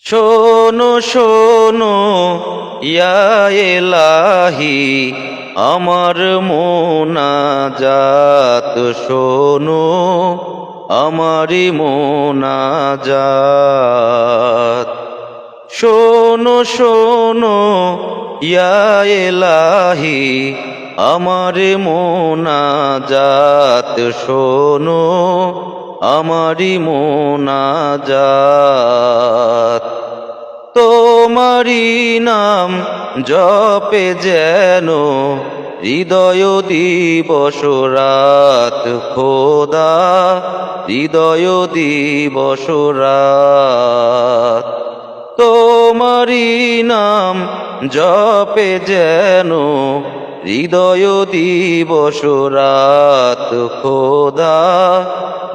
শোনো শোনো ইয়া ইলাহি আমার মোনাজাত শোনো আমারি মোনাজাত শোনো শোনো ইয়া ইলাহি আমার মোনাজাত শোনো আমারি মোনাজাত তোমারি নাম জপে যেন হৃদয় দিবস রাত খোদা হৃদয় দিবস রাত তোমারি নাম জপে যেন হৃদয় দিবস রাত খোদা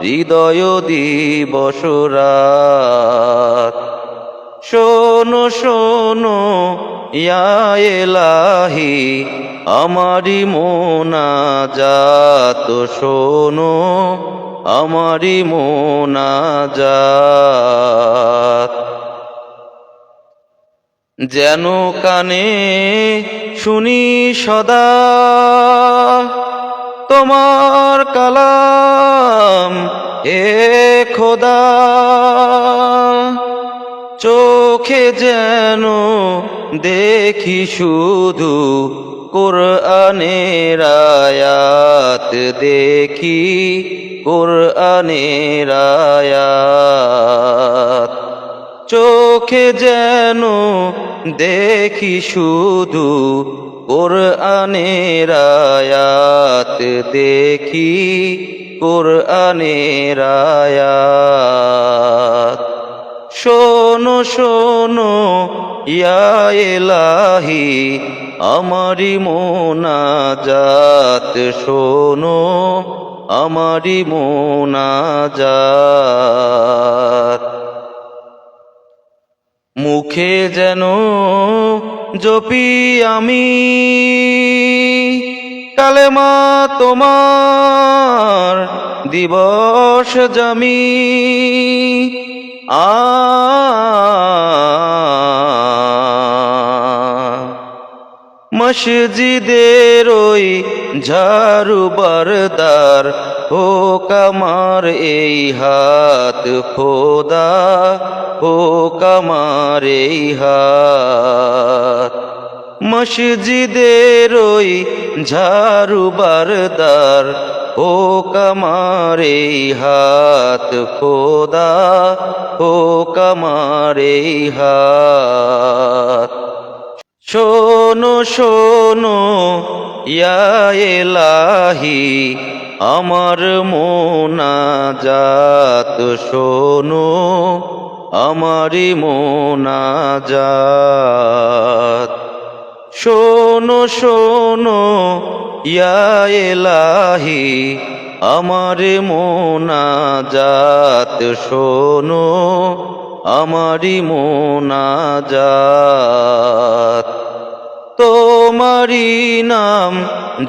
হৃদয় দিবস রাত শোনো শোনো ইয়া ইলাহি আমারি মোনাজাত শোনো আমারি মোনাজাত যেন কানে শুনি সদা তোমার কালাম হে খোদা চোখে যেন দেখি শুধু কোরআনের আয়াত দেখি কোরআনের আয়াত চোখে যেন দেখি শুধু কোরআনের আয়াত দেখি কোরআনের আয়াত শোনো শোনো ইয়া ইলাহি আমারি মোনাজাত শোনো আমারি মোনাজাত মুখে যেন জপি আমি কালেমা তোমার দিবস জামি মসজিদের ওই ঝাড়ু বারদার হোক আমার এই হাত খোদা হোক আমার এই হাত মসজিদের ওই ঝাড়ু বারদার হোক আমার এই হাত খোদা হোক আমার এই হাত শোনো শোনো ইয়া ইলাহি আমার মোনাজাত শোনো আমারি মোনাজাত শোনো শোনো ইয়া ইলাহি আমার মোনাজাত শোনো আমারি মোনাজাত তোমারি নাম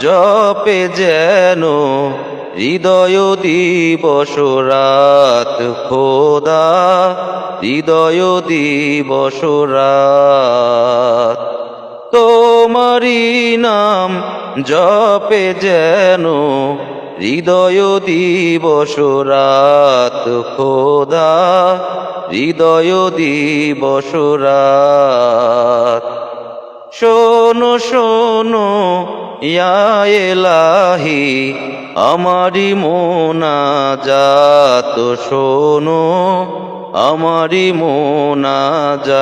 জপে যেন হৃদয় দিবস রাত খোদা হৃদয় দিবস রাত তোমারি নাম জপে যেন হৃদয় দিবস রাত খোদা হৃদয় দিবস রাত শোনো শোনো ইয়া ইলাহি আমারি মোনাজাত শোনো আমারি মোনাজাত